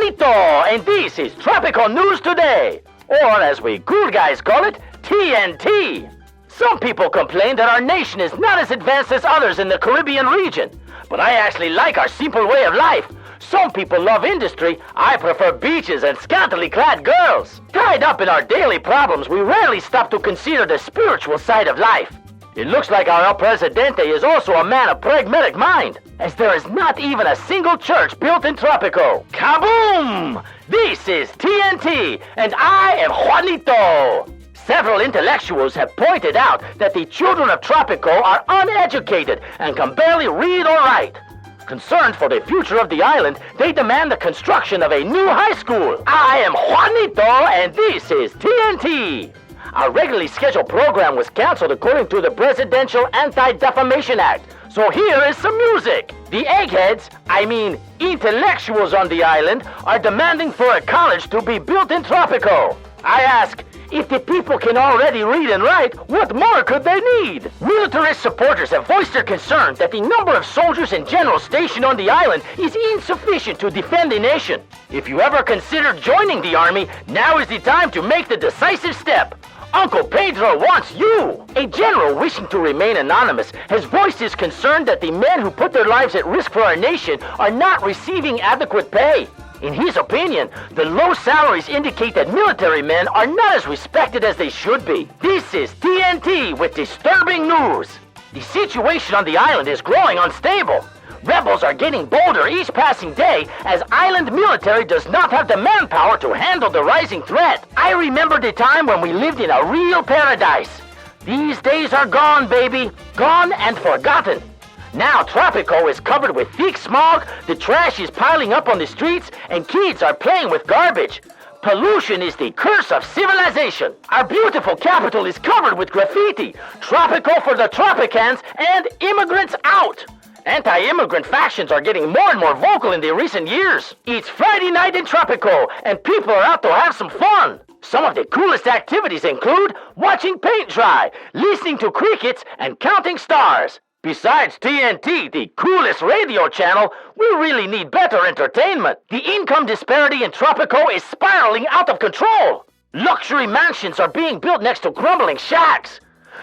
Juanito, and this is Tropico News Today, or as we cool guys call it, TNT. Some people complain that our nation is not as advanced as others in the Caribbean region, but I actually like our simple way of life. Some people love industry. I prefer beaches and scantily clad girls. Tied up in our daily problems, we rarely stop to consider the spiritual side of life. It looks like our El Presidente is also a man of pragmatic mind, as there is not even a single church built in Tropico. Kaboom! This is TNT, and I am Juanito. Several intellectuals have pointed out that the children of Tropico are uneducated and can barely read or write. Concerned for the future of the island, they demand the construction of a new high school. I am Juanito, and this is TNT. Our regularly scheduled program was canceled according to the Presidential Anti-Defamation Act. So here is some music. The eggheads, intellectuals on the island, are demanding for a college to be built in Tropico. I ask, if the people can already read and write, what more could they need? Militarist supporters have voiced their concern that the number of soldiers and generals stationed on the island is insufficient to defend the nation. If you ever considered joining the army, now is the time to make the decisive step. Uncle Pedro wants you! A general wishing to remain anonymous has voiced his concern that the men who put their lives at risk for our nation are not receiving adequate pay. In his opinion, the low salaries indicate that military men are not as respected as they should be. This is TNT with disturbing news. The situation on the island is growing unstable. Rebels are getting bolder each passing day as island military does not have the manpower to handle the rising threat. I remember the time when we lived in a real paradise. These days are gone, baby. Gone and forgotten. Now Tropico is covered with thick smog, the trash is piling up on the streets, and kids are playing with garbage. Pollution is the curse of civilization. Our beautiful capital is covered with graffiti. Tropico for the Tropicans and immigrants out. Anti-immigrant factions are getting more and more vocal in the recent years. It's Friday night in Tropico, and people are out to have some fun. Some of the coolest activities include watching paint dry, listening to crickets, and counting stars. Besides TNT, the coolest radio channel, we really need better entertainment. The income disparity in Tropico is spiraling out of control. Luxury mansions are being built next to crumbling shacks.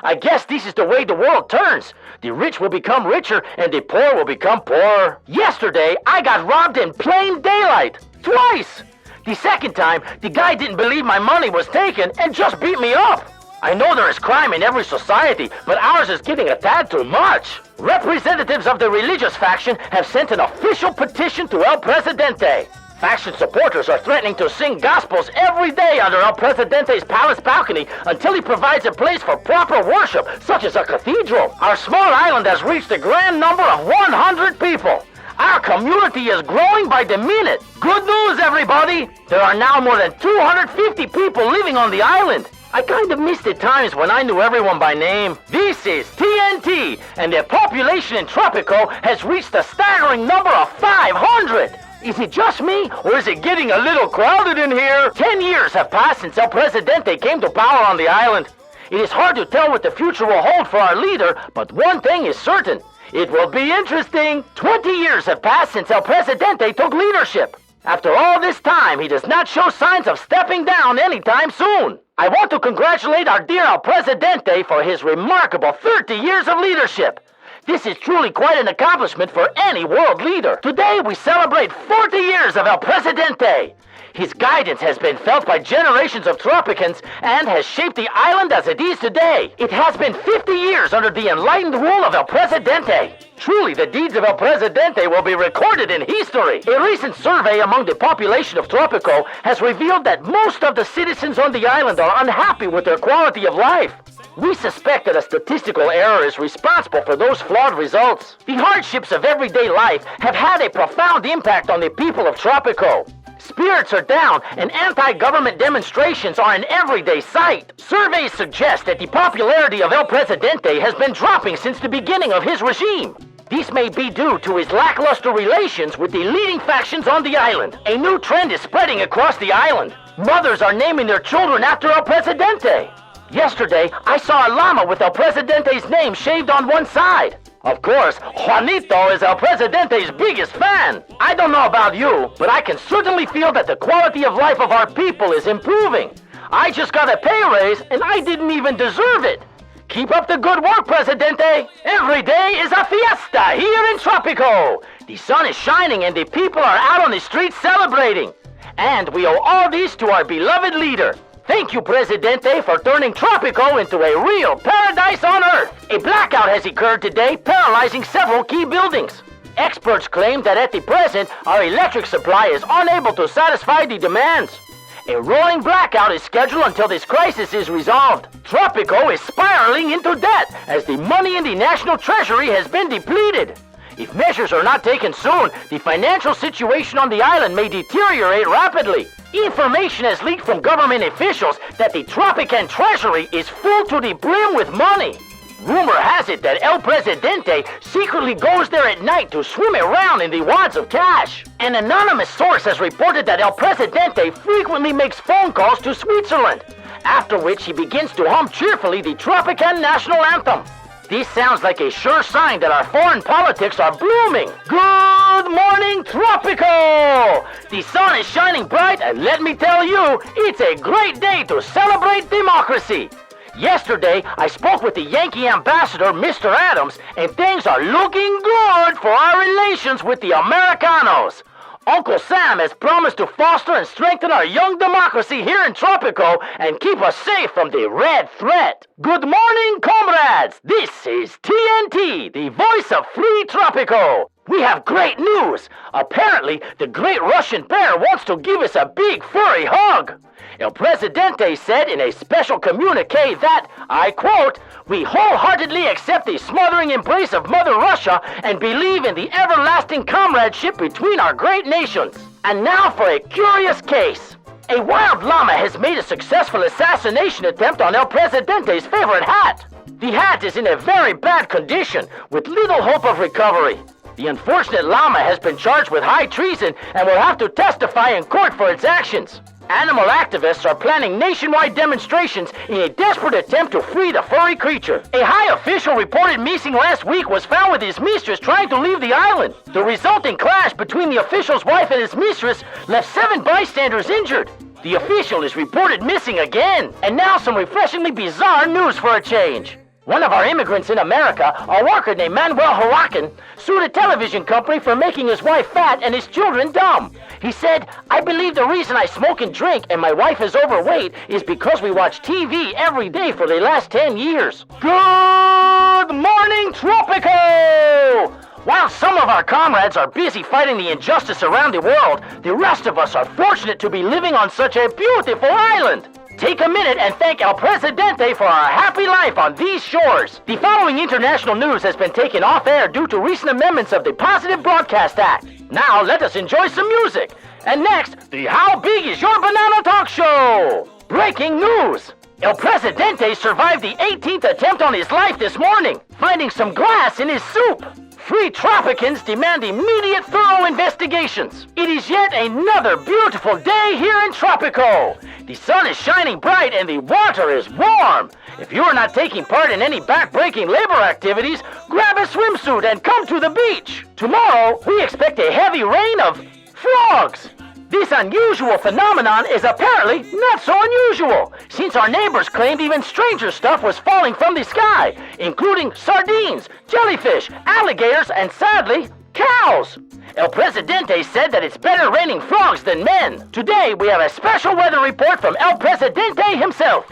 I guess this is the way the world turns. The rich will become richer and the poor will become poorer. Yesterday, I got robbed in plain daylight. Twice. The second time, the guy didn't believe my money was taken and just beat me up. I know there is crime in every society, but ours is getting a tad too much. Representatives of the religious faction have sent an official petition to El Presidente. Faction supporters are threatening to sing gospels every day under El Presidente's palace balcony until he provides a place for proper worship, such as a cathedral. Our small island has reached a grand number of 100 people. Our community is growing by the minute. Good news, everybody! There are now more than 250 people living on the island. I kind of miss the times when I knew everyone by name. This is TNT, and the population in Tropico has reached a staggering number of 500. Is it just me, or is it getting a little crowded in here? 10 years have passed since El Presidente came to power on the island. It is hard to tell what the future will hold for our leader, but one thing is certain. It will be interesting. 20 years have passed since El Presidente took leadership. After all this time, he does not show signs of stepping down anytime soon. I want to congratulate our dear El Presidente for his remarkable 30 years of leadership. This is truly quite an accomplishment for any world leader. Today, we celebrate 40 years of El Presidente. His guidance has been felt by generations of Tropicans and has shaped the island as it is today. It has been 50 years under the enlightened rule of El Presidente. Truly, the deeds of El Presidente will be recorded in history. A recent survey among the population of Tropico has revealed that most of the citizens on the island are unhappy with their quality of life. We suspect that a statistical error is responsible for those flawed results. The hardships of everyday life have had a profound impact on the people of Tropico. Spirits are down, and anti-government demonstrations are an everyday sight. Surveys suggest that the popularity of El Presidente has been dropping since the beginning of his regime. This may be due to his lackluster relations with the leading factions on the island. A new trend is spreading across the island. Mothers are naming their children after El Presidente. Yesterday, I saw a llama with El Presidente's name shaved on one side. Of course, Juanito is El Presidente's biggest fan. I don't know about you, but I can certainly feel that the quality of life of our people is improving. I just got a pay raise, and I didn't even deserve it. Keep up the good work, Presidente. Every day is a fiesta here in Tropico. The sun is shining and the people are out on the streets celebrating. And we owe all this to our beloved leader. Thank you, Presidente, for turning Tropico into a real paradise on Earth. A blackout has occurred today, paralyzing several key buildings. Experts claim that at the present, our electric supply is unable to satisfy the demands. A rolling blackout is scheduled until this crisis is resolved. Tropico is spiraling into debt as the money in the national treasury has been depleted. If measures are not taken soon, the financial situation on the island may deteriorate rapidly. Information has leaked from government officials that the Tropican treasury is full to the brim with money. Rumor has it that El Presidente secretly goes there at night to swim around in the wads of cash. An anonymous source has reported that El Presidente frequently makes phone calls to Switzerland, after which he begins to hum cheerfully the Tropican national anthem. This sounds like a sure sign that our foreign politics are blooming. Good morning, Tropico! The sun is shining bright, and let me tell you, it's a great day to celebrate democracy. Yesterday, I spoke with the Yankee ambassador, Mr. Adams, and things are looking good for our relations with the Americanos. Uncle Sam has promised to foster and strengthen our young democracy here in Tropico and keep us safe from the red threat. Good morning, comrades! This is TNT, the voice of free Tropico. We have great news. Apparently, the great Russian bear wants to give us a big furry hug. El Presidente said in a special communique that, I quote, "We wholeheartedly accept the smothering embrace of Mother Russia and believe in the everlasting comradeship between our great nations." And now for a curious case. A wild llama has made a successful assassination attempt on El Presidente's favorite hat. The hat is in a very bad condition, with little hope of recovery. The unfortunate llama has been charged with high treason and will have to testify in court for its actions. Animal activists are planning nationwide demonstrations in a desperate attempt to free the furry creature. A high official reported missing last week was found with his mistress trying to leave the island. The resulting clash between the official's wife and his mistress left 7 bystanders injured. The official is reported missing again. And now some refreshingly bizarre news for a change. One of our immigrants in America, a worker named Manuel Huracan, sued a television company for making his wife fat and his children dumb. He said, "I believe the reason I smoke and drink and my wife is overweight is because we watch TV every day for the last 10 years. Good morning, Tropico! While some of our comrades are busy fighting the injustice around the world, the rest of us are fortunate to be living on such a beautiful island. Take a minute and thank El Presidente for our happy life on these shores. The following international news has been taken off air due to recent amendments of the Positive Broadcast Act. Now let us enjoy some music. And next, the How Big Is Your Banana Talk Show. Breaking news. El Presidente survived the 18th attempt on his life this morning, finding some glass in his soup. Free Tropicans demand immediate, thorough investigations. It is yet another beautiful day here in Tropico. The sun is shining bright and the water is warm. If you are not taking part in any back-breaking labor activities, grab a swimsuit and come to the beach. Tomorrow, we expect a heavy rain of frogs. This unusual phenomenon is apparently not so unusual, since our neighbors claimed even stranger stuff was falling from the sky, including sardines, jellyfish, alligators, and sadly, cows. El Presidente said that it's better raining frogs than men. Today, we have a special weather report from El Presidente himself.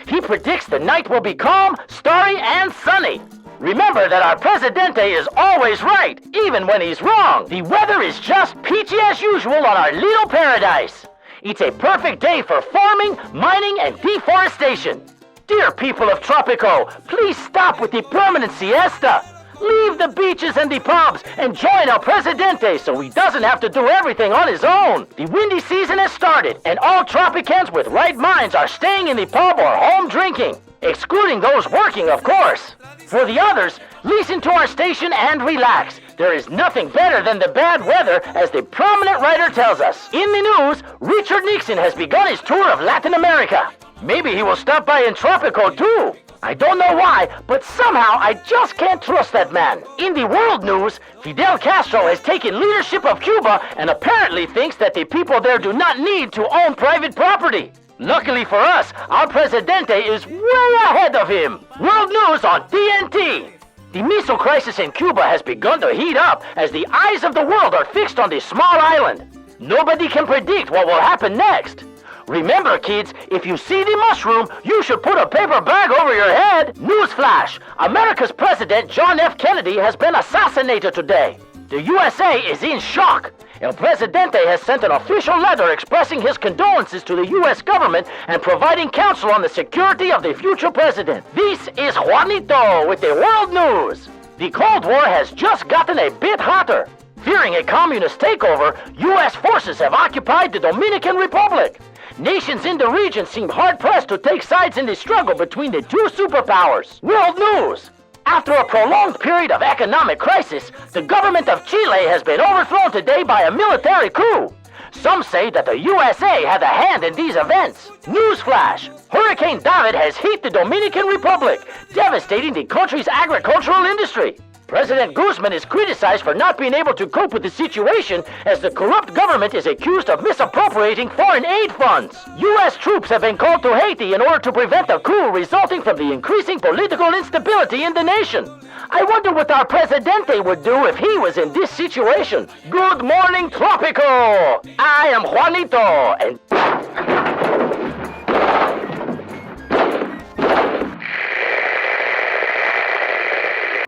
He predicts the night will be calm, starry, and sunny. Remember that our Presidente is always right, even when he's wrong. The weather is just peachy as usual on our little paradise. It's a perfect day for farming, mining, and deforestation. Dear people of Tropico, please stop with the permanent siesta. Leave the beaches and the pubs and join El Presidente so he doesn't have to do everything on his own. The windy season has started, and all Tropicans with right minds are staying in the pub or home drinking, excluding those working, of course. For the others, listen to our station and relax. There is nothing better than the bad weather, as the prominent writer tells us. In the news, Richard Nixon has begun his tour of Latin America. Maybe he will stop by in Tropico too. I don't know why, but somehow I just can't trust that man. In the world news, Fidel Castro has taken leadership of Cuba and apparently thinks that the people there do not need to own private property. Luckily for us, our Presidente is way ahead of him. World news on TNT. The missile crisis in Cuba has begun to heat up as the eyes of the world are fixed on this small island. Nobody can predict what will happen next. Remember, kids, if you see the mushroom, you should put a paper bag over your head. Newsflash! America's President John F. Kennedy has been assassinated today. The USA is in shock. El Presidente has sent an official letter expressing his condolences to the U.S. government and providing counsel on the security of the future president. This is Juanito with the world news. The Cold War has just gotten a bit hotter. Fearing a communist takeover, U.S. forces have occupied the Dominican Republic. Nations in the region seem hard-pressed to take sides in the struggle between the two superpowers. World news! After a prolonged period of economic crisis, the government of Chile has been overthrown today by a military coup. Some say that the USA had a hand in these events. Newsflash! Hurricane David has hit the Dominican Republic, devastating the country's agricultural industry. President Guzman is criticized for not being able to cope with the situation as the corrupt government is accused of misappropriating foreign aid funds. U.S. troops have been called to Haiti in order to prevent a coup resulting from the increasing political instability in the nation. I wonder what our Presidente would do if he was in this situation. Good morning, Tropico! I am Juanito, and...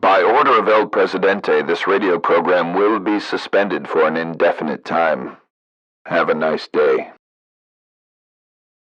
By order of El Presidente, this radio program will be suspended for an indefinite time. Have a nice day.